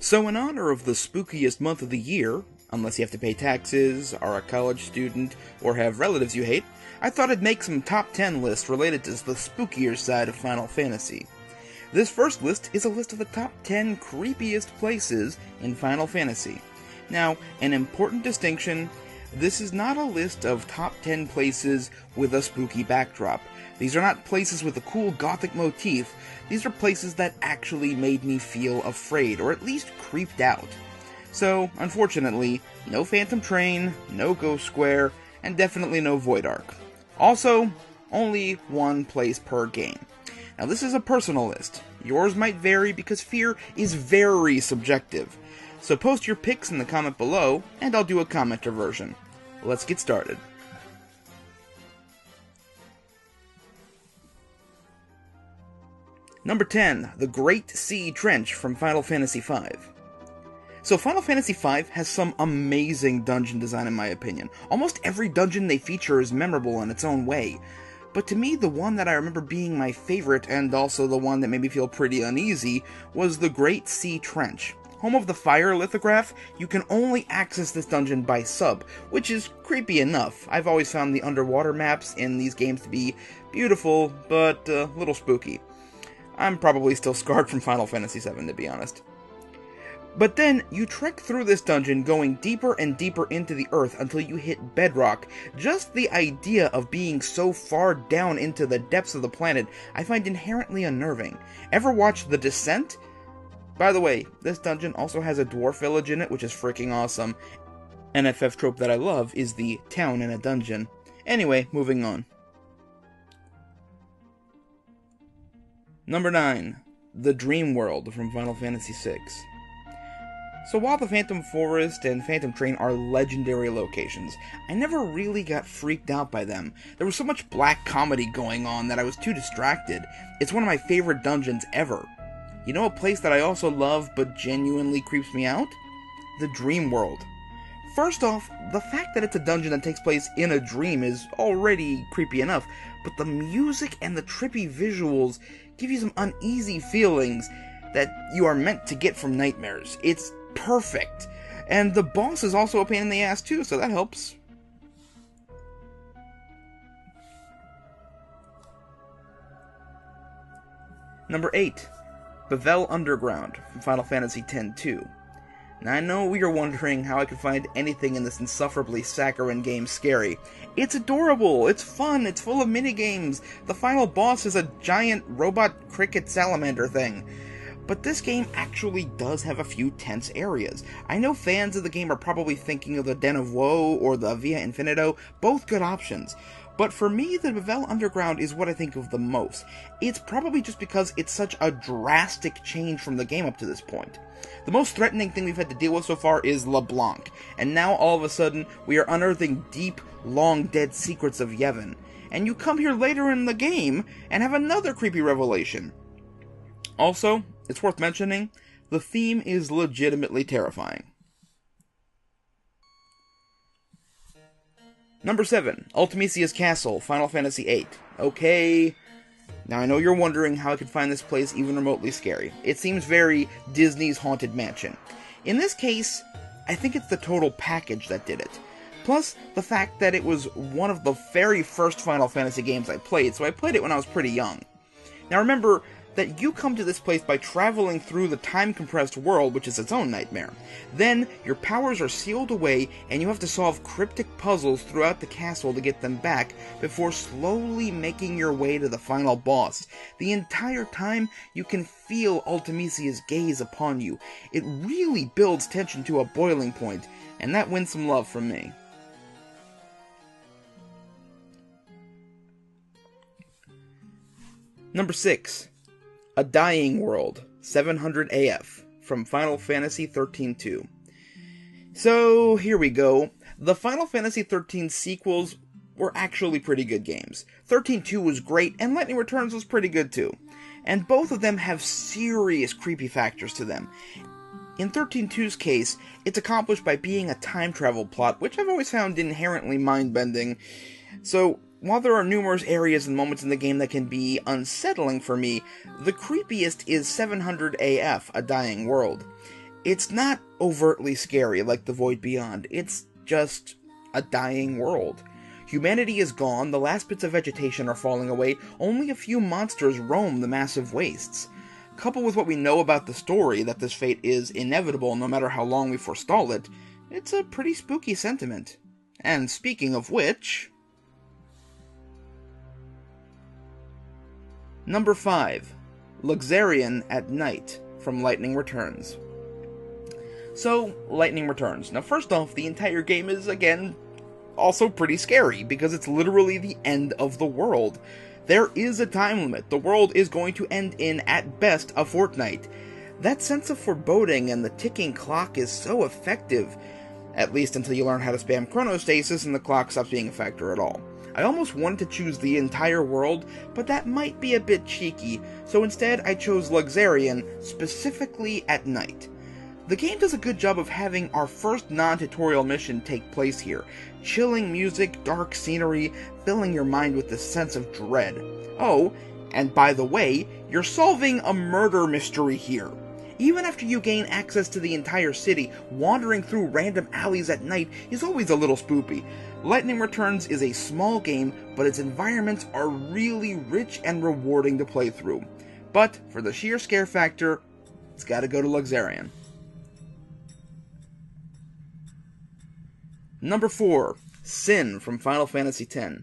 So in honor of the spookiest month of the year, unless you have to pay taxes, are a college student, or have relatives you hate, I thought I'd make some top 10 lists related to the spookier side of Final Fantasy. This first list is a list of the top 10 creepiest places in Final Fantasy. Now, an important distinction, this is not a list of top 10 places with a spooky backdrop. These are not places with a cool gothic motif, these are places that actually made me feel afraid, or at least creeped out. So, unfortunately, no Phantom Train, no Ghost Square, and definitely no Void Ark. Also, only one place per game. Now this is a personal list. Yours might vary because fear is very subjective. So post your picks in the comment below, and I'll do a commenter version. Let's get started. Number 10, the Great Sea Trench from Final Fantasy V. So Final Fantasy V has some amazing dungeon design in my opinion. Almost every dungeon they feature is memorable in its own way. But to me, the one that I remember being my favorite, and also the one that made me feel pretty uneasy, was the Great Sea Trench. Home of the Fire Lithograph, you can only access this dungeon by sub, which is creepy enough. I've always found the underwater maps in these games to be beautiful, but a little spooky. I'm probably still scarred from Final Fantasy VII, to be honest. But then, you trek through this dungeon going deeper and deeper into the earth until you hit bedrock. Just the idea of being so far down into the depths of the planet I find inherently unnerving. Ever watch The Descent? By the way, this dungeon also has a dwarf village in it, which is freaking awesome. An FF trope that I love is the town in a dungeon. Anyway, moving on. Number 9, the Dream World from Final Fantasy VI. So while the Phantom Forest and Phantom Train are legendary locations, I never really got freaked out by them. There was so much black comedy going on that I was too distracted. It's one of my favorite dungeons ever. You know a place that I also love but genuinely creeps me out? The Dream World. First off, the fact that it's a dungeon that takes place in a dream is already creepy enough, but the music and the trippy visuals give you some uneasy feelings that you are meant to get from nightmares. It's perfect. And the boss is also a pain in the ass too, so that helps. Number 8, Bevelle Underground from Final Fantasy X-2. Now I know you're wondering how I could find anything in this insufferably saccharine game scary. It's adorable, it's fun, it's full of minigames. The final boss is a giant robot cricket salamander thing. But this game actually does have a few tense areas. I know fans of the game are probably thinking of the Den of Woe or the Via Infinito, both good options. But for me, the Bevelle Underground is what I think of the most. It's probably just because it's such a drastic change from the game up to this point. The most threatening thing we've had to deal with so far is LeBlanc, and now all of a sudden we are unearthing deep, long-dead secrets of Yevon. And you come here later in the game and have another creepy revelation. Also, it's worth mentioning, the theme is legitimately terrifying. Number 7, Ultimecia's Castle, Final Fantasy VIII. Okay, now I know you're wondering how I could find this place even remotely scary. It seems very Disney's Haunted Mansion. In this case, I think it's the total package that did it. Plus, the fact that it was one of the very first Final Fantasy games I played, so I played it when I was pretty young. Now remember that you come to this place by traveling through the time-compressed world, which is its own nightmare. Then, your powers are sealed away, and you have to solve cryptic puzzles throughout the castle to get them back, before slowly making your way to the final boss. The entire time, you can feel Ultimecia's gaze upon you. It really builds tension to a boiling point, and that wins some love from me. Number 6. A Dying World, 700 AF, from Final Fantasy XIII-2. So, here we go. The Final Fantasy XIII sequels were actually pretty good games. 13-2 was great, and Lightning Returns was pretty good too. And both of them have serious creepy factors to them. In 13-2's case, it's accomplished by being a time travel plot, which I've always found inherently mind-bending. So, while there are numerous areas and moments in the game that can be unsettling for me, the creepiest is 700 AF, A Dying World. It's not overtly scary like the Void Beyond, it's just a dying world. Humanity is gone, the last bits of vegetation are falling away, only a few monsters roam the massive wastes. Coupled with what we know about the story, that this fate is inevitable no matter how long we forestall it, it's a pretty spooky sentiment. And speaking of which... Number 5. Luxerion at Night, from Lightning Returns. So, Lightning Returns. Now first off, the entire game is, again, also pretty scary, because it's literally the end of the world. There is a time limit. The world is going to end in, at best, a fortnight. That sense of foreboding and the ticking clock is so effective, at least until you learn how to spam chronostasis and the clock stops being a factor at all. I almost wanted to choose the entire world, but that might be a bit cheeky, so instead I chose Luxerion, specifically at night. The game does a good job of having our first non-tutorial mission take place here. Chilling music, dark scenery, filling your mind with this sense of dread. Oh, and by the way, you're solving a murder mystery here. Even after you gain access to the entire city, wandering through random alleys at night is always a little spoopy. Lightning Returns is a small game, but its environments are really rich and rewarding to play through. But, for the sheer scare factor, it's gotta go to Luxerion. Number 4. Sin from Final Fantasy X.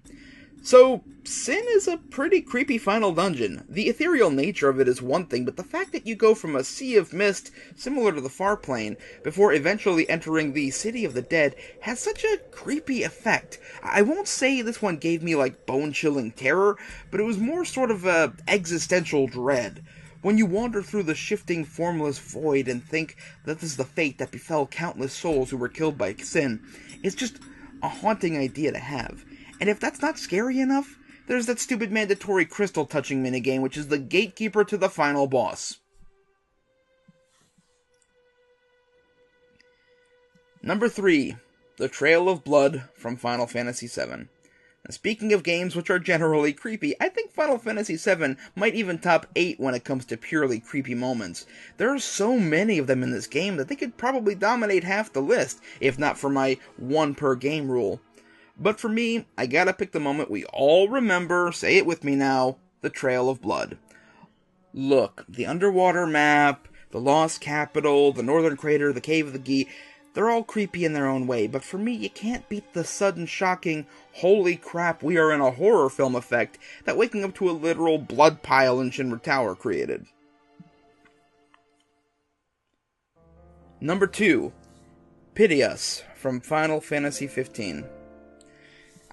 So, Sin is a pretty creepy final dungeon. The ethereal nature of it is one thing, but the fact that you go from a sea of mist, similar to the Far Plane, before eventually entering the City of the Dead, has such a creepy effect. I won't say this one gave me, like, bone-chilling terror, but it was more sort of a existential dread. When you wander through the shifting, formless void and think that this is the fate that befell countless souls who were killed by Sin, it's just a haunting idea to have. And if that's not scary enough, there's that stupid mandatory crystal touching minigame, which is the gatekeeper to the final boss. Number 3. The Trail of Blood from Final Fantasy VII. And speaking of games which are generally creepy, I think Final Fantasy VII might even top 8 when it comes to purely creepy moments. There are so many of them in this game that they could probably dominate half the list, if not for my 1 per game rule. But for me, I gotta pick the moment we all remember, say it with me now, the Trail of Blood. Look, the underwater map, the Lost Capital, the Northern Crater, the Cave of the Gi, they're all creepy in their own way, but for me, you can't beat the sudden, shocking, holy crap, we are in a horror film effect that waking up to a literal blood pile in Shinra Tower created. Number 2. Pitioss from Final Fantasy XV.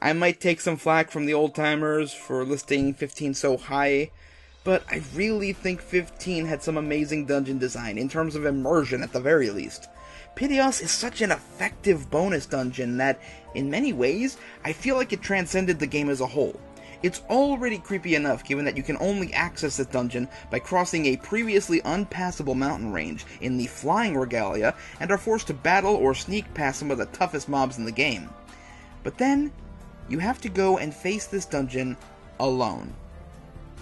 I might take some flack from the old-timers for listing 15 so high, but I really think 15 had some amazing dungeon design, in terms of immersion at the very least. Pitioss is such an effective bonus dungeon that, in many ways, I feel like it transcended the game as a whole. It's already creepy enough given that you can only access this dungeon by crossing a previously unpassable mountain range in the Flying Regalia and are forced to battle or sneak past some of the toughest mobs in the game. But then, you have to go and face this dungeon alone.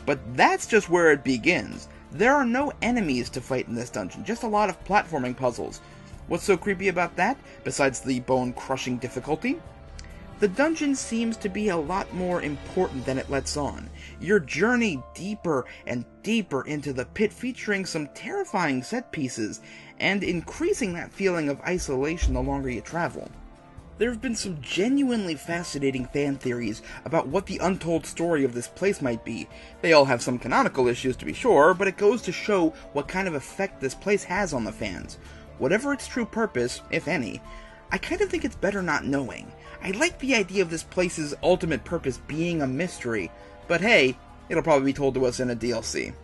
But that's just where it begins. There are no enemies to fight in this dungeon, just a lot of platforming puzzles. What's so creepy about that, besides the bone-crushing difficulty? The dungeon seems to be a lot more important than it lets on. Your journey deeper and deeper into the pit, featuring some terrifying set pieces, and increasing that feeling of isolation the longer you travel. There have been some genuinely fascinating fan theories about what the untold story of this place might be. They all have some canonical issues to be sure, but it goes to show what kind of effect this place has on the fans. Whatever its true purpose, if any, I kind of think it's better not knowing. I like the idea of this place's ultimate purpose being a mystery, but hey, it'll probably be told to us in a DLC.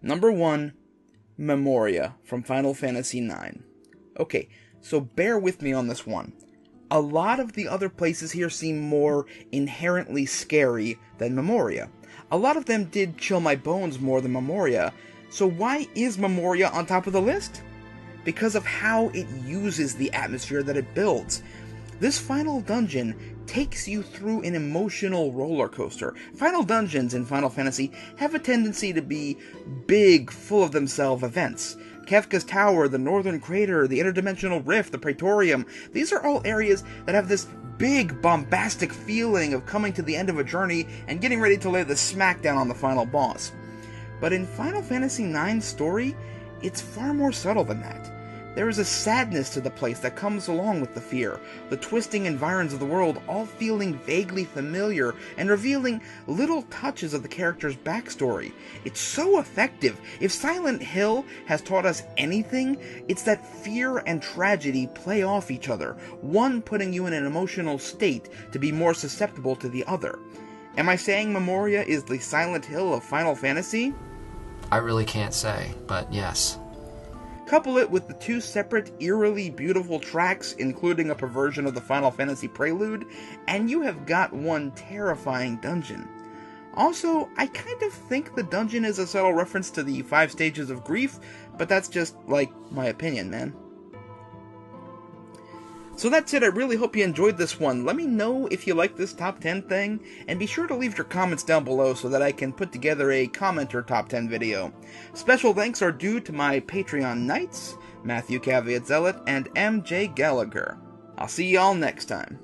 Number 1. Memoria from Final Fantasy IX. Okay, so bear with me on this one. A lot of the other places here seem more inherently scary than Memoria. A lot of them did chill my bones more than Memoria, so why is Memoria on top of the list? Because of how it uses the atmosphere that it builds. This final dungeon takes you through an emotional roller coaster. Final dungeons in Final Fantasy have a tendency to be big, full of themselves events. Kefka's Tower, the Northern Crater, the Interdimensional Rift, the Praetorium, these are all areas that have this big, bombastic feeling of coming to the end of a journey and getting ready to lay the smackdown on the final boss. But in Final Fantasy IX's story, it's far more subtle than that. There is a sadness to the place that comes along with the fear, the twisting environs of the world all feeling vaguely familiar and revealing little touches of the character's backstory. It's so effective. If Silent Hill has taught us anything, it's that fear and tragedy play off each other, one putting you in an emotional state to be more susceptible to the other. Am I saying Memoria is the Silent Hill of Final Fantasy? I really can't say, but yes. Couple it with the two separate, eerily beautiful tracks, including a perversion of the Final Fantasy prelude, and you have got one terrifying dungeon. Also, I kind of think the dungeon is a subtle reference to the 5 stages of grief, but that's just, like, my opinion, man. So that's it. I really hope you enjoyed this one. Let me know if you like this top 10 thing, and be sure to leave your comments down below so that I can put together a commenter top 10 video. Special thanks are due to my Patreon Knights, Matthew Caveat Zealot, and MJ Gallagher. I'll see y'all next time.